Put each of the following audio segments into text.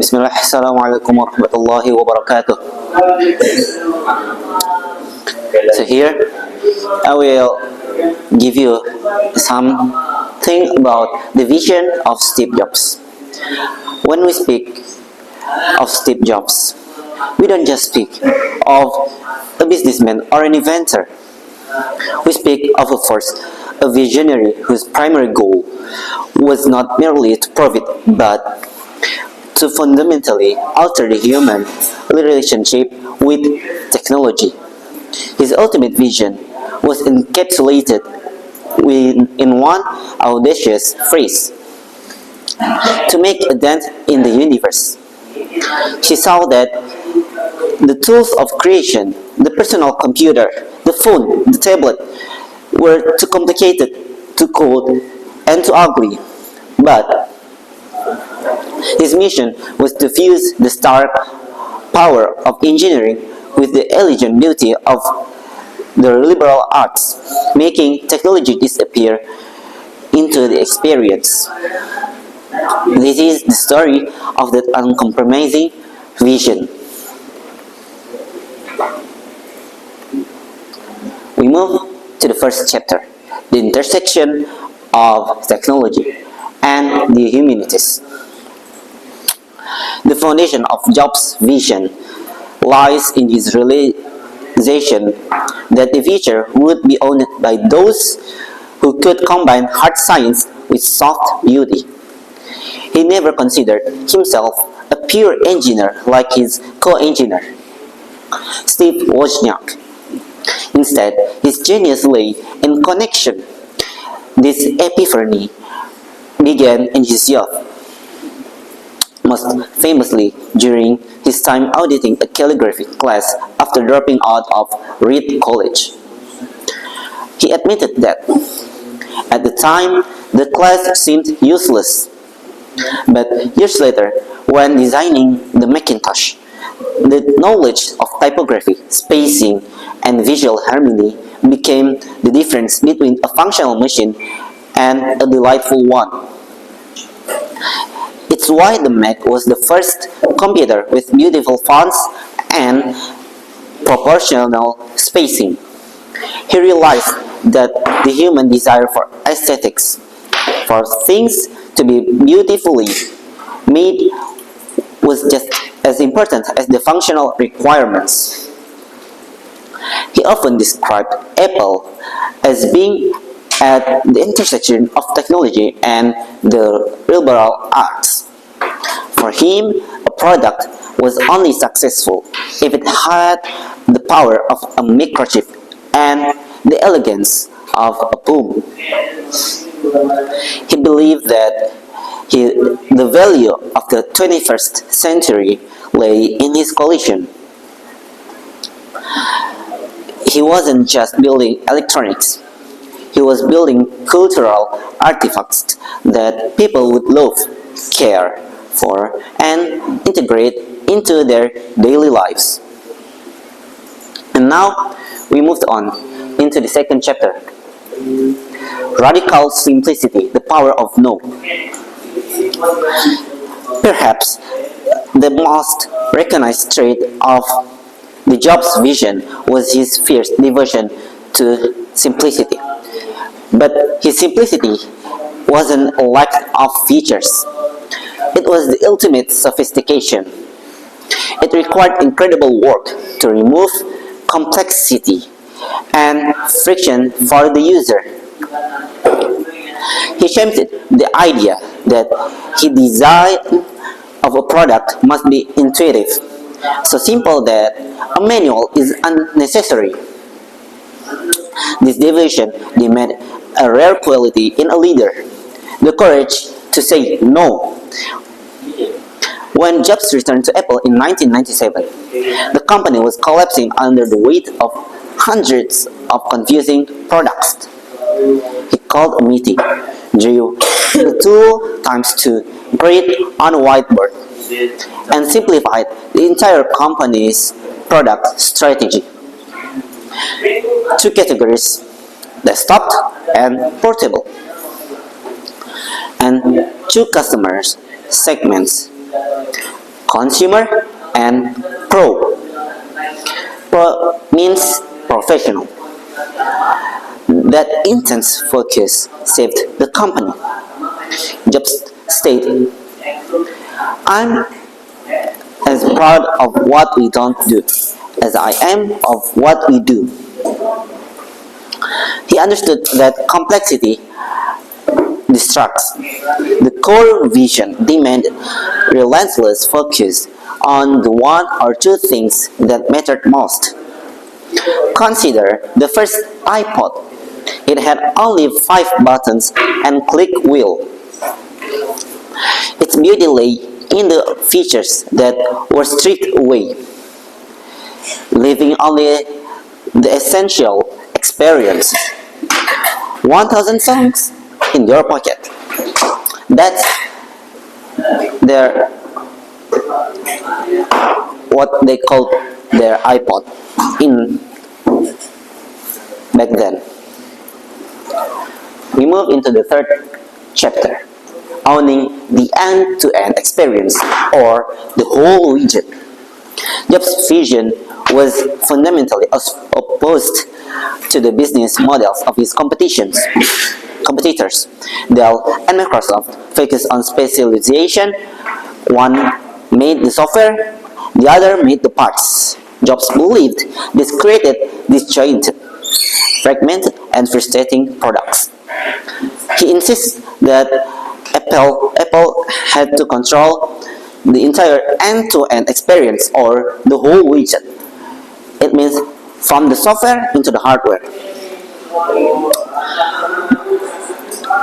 Bismillah, Assalamualaikum warahmatullahi wabarakatuh. So here I will give you something about the vision of Steve Jobs. When we speak of Steve Jobs, we don't just speak of a businessman or an inventor. We speak of a visionary whose primary goal was not merely to profit but to fundamentally alter the human relationship with technology. His ultimate vision was encapsulated in one audacious phrase: to make a dent in the universe. He saw that the tools of creation, the personal computer, the phone, the tablet, were too complicated, too cold, and too ugly. But his mission was to fuse the stark power of engineering with the elegant beauty of the liberal arts, making technology disappear into the experience. This is the story of that uncompromising vision. We move to the first chapter, the intersection of technology and the humanities. The foundation of Jobs' vision lies in his realization that the future would be owned by those who could combine hard science with soft beauty. He never considered himself a pure engineer like his co-engineer, Steve Wozniak. Instead, his genius lay in connection. This epiphany began in his youth, most famously during his time auditing a calligraphy class after dropping out of Reed College. He admitted that at the time the class seemed useless, but years later, when designing the Macintosh, the knowledge of typography, spacing, and visual harmony became the difference between a functional machine and a delightful one. It's why the Mac was the first computer with beautiful fonts and proportional spacing. He realized that the human desire for aesthetics, for things to be beautifully made, was just as important as the functional requirements. He often described Apple as being at the intersection of technology and the liberal arts. For him, a product was only successful if it had the power of a microchip and the elegance of a poem. He believed that the value of the 21st century lay in his collision. He wasn't just building electronics, he was building cultural artifacts that people would love, care for, and integrate into their daily lives. And now we moved on into the second chapter. Radical simplicity, the power of no. Perhaps the most recognized trait of the Jobs vision was his fierce devotion to simplicity. But his simplicity wasn't a lack of features. It was the ultimate sophistication. It required incredible work to remove complexity and friction for the user. He championed the idea that his design of a product must be intuitive, so simple that a manual is unnecessary. This devotion demanded a rare quality in a leader: the courage to say no. When Jobs returned to Apple in 1997, the company was collapsing under the weight of hundreds of confusing products. He called a meeting, drew the 2x2 grid on a whiteboard, and simplified the entire company's product strategy. Two categories: desktop and portable, and two customer segments: consumer, and pro. Pro means professional. That intense focus saved the company. Jobs stated, I'm as proud of what we don't do as I am of what we do. He understood that complexity distracts. The core vision demanded relentless focus on the one or two things that mattered most. Consider the first iPod. It had only 5 buttons and click wheel. Its beauty lay in the features that were stripped away, leaving only the essential experience. 1,000 songs in your pocket. That's their what they called their iPod in back then. We move into the third chapter, owning the end-to-end experience or the whole widget. Jobs' vision was fundamentally opposed to the business models of his competitors. Dell and Microsoft focused on specialization. One made the software, the other made the parts. Jobs believed this created disjointed, fragmented, and frustrating products. He insists that Apple had to control the entire end-to-end experience or the whole widget. It means from the software into the hardware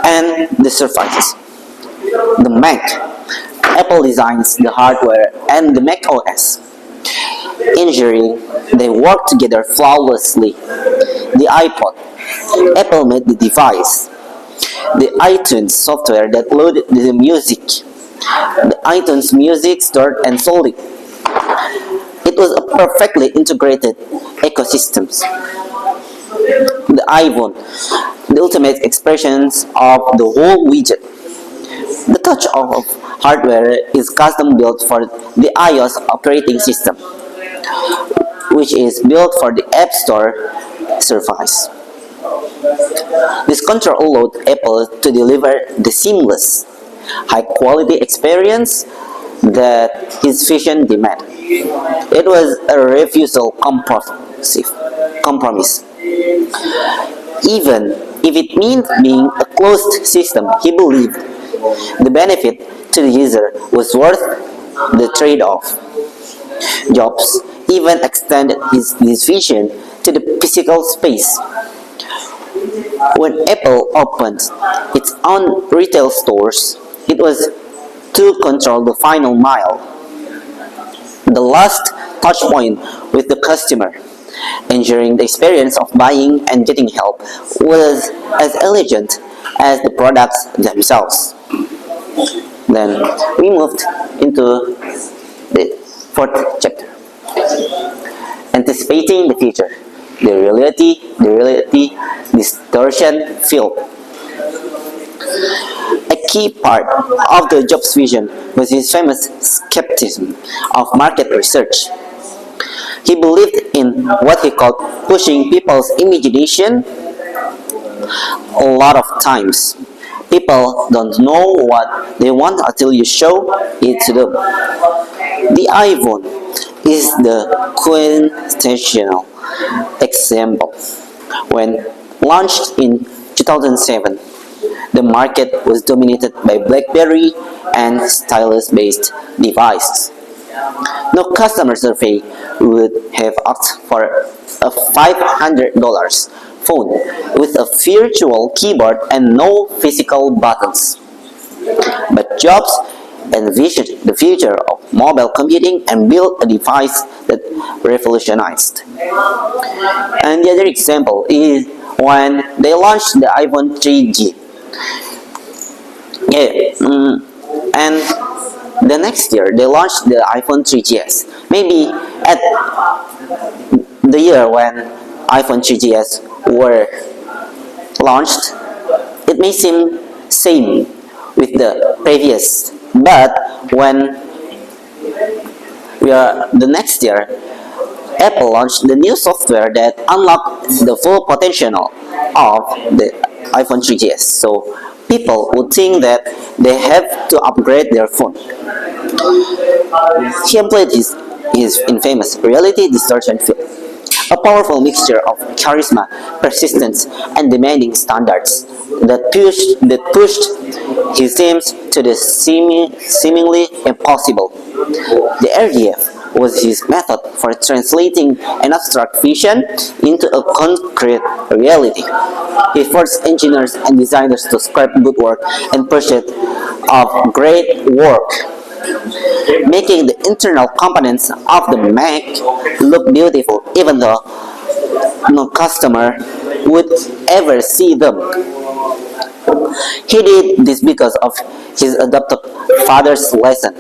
and the surfaces. The Mac. Apple designs the hardware and the Mac OS, ensuring they work together flawlessly. The iPod. Apple made the device. The iTunes software that loaded the music. The iTunes Music stored and sold it. It was a perfectly integrated ecosystem. The iPhone, the ultimate expressions of the whole widget. The touch of hardware is custom built for the iOS operating system, which is built for the App Store Surface. This control allowed Apple to deliver the seamless, high-quality experience that his vision demanded. It was a refusal compromise. Even if it meant being a closed system, he believed the benefit to the user was worth the trade-off. Jobs even extended his vision to the physical space. When Apple opened its own retail stores, it was to control the final mile, the last touch point with the customer, ensuring the experience of buying and getting help was as elegant as the products themselves. Then we moved into the fourth chapter, anticipating the future, the reality distortion field. A key part of the Jobs vision was his famous skepticism of market research. He believed in what he called pushing people's imagination. A lot of times, people don't know what they want until you show it to them. The iPhone is the quintessential example. When launched in 2007, the market was dominated by BlackBerry and stylus-based devices. No customer survey would have asked for a $500 phone with a virtual keyboard and no physical buttons. But Jobs envisioned the future of mobile computing and built a device that revolutionized. And the other example is when they launched the iPhone 3G. And the next year they launched the iPhone 3GS. Maybe at the year when iPhone 3GS were launched, it may seem same with the previous, but when The next year, Apple launched the new software that unlocked the full potential of the iPhone 3GS. So people would think that they have to upgrade their phone. He employed his infamous reality distortion film, a powerful mixture of charisma, persistence, and demanding standards that pushed his teams to the seemingly impossible. The RDF was his method for translating an abstract vision into a concrete reality. He forced engineers and designers to scrap good work and pursuit of great work, making the internal components of the Mac look beautiful even though no customer would ever see them. He did this because of his adopted father's lesson.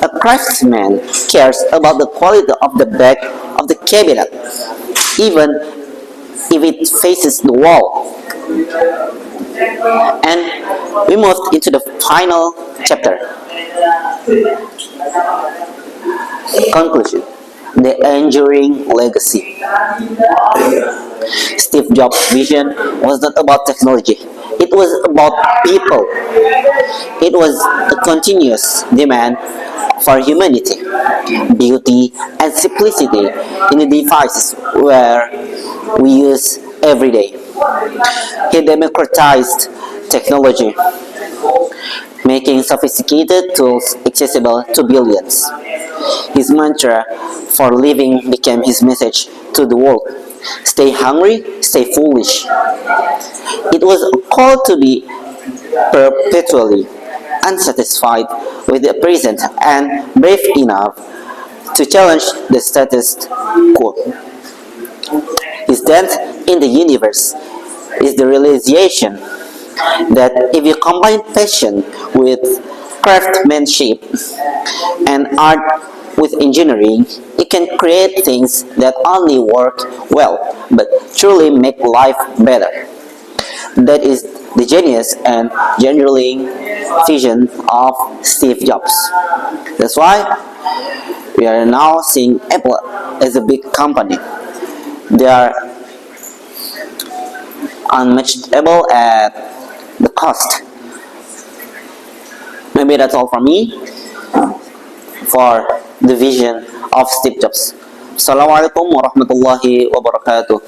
A craftsman cares about the quality of the back of the cabinet, even if it faces the wall. And we moved into the final chapter. Conclusion: the enduring legacy. Steve Jobs' vision was not about technology, it was about people. It was a continuous demand for humanity, beauty, and simplicity in the devices where we use every day. He democratized technology, making sophisticated tools accessible to billions. His mantra for living became his message to the world: stay hungry, stay foolish. It was a call to be perpetually unsatisfied with the present and brave enough to challenge the status quo. His dent in the universe is the realization that if you combine passion with craftsmanship and art with engineering, you can create things that only work well but truly make life better. That is the genius and genuine vision of Steve Jobs. That's why we are now seeing Apple as a big company. They are unmatchable at the cost. Maybe that's all from me for the vision of Steve Jobs. Assalamualaikum warahmatullahi wabarakatuh.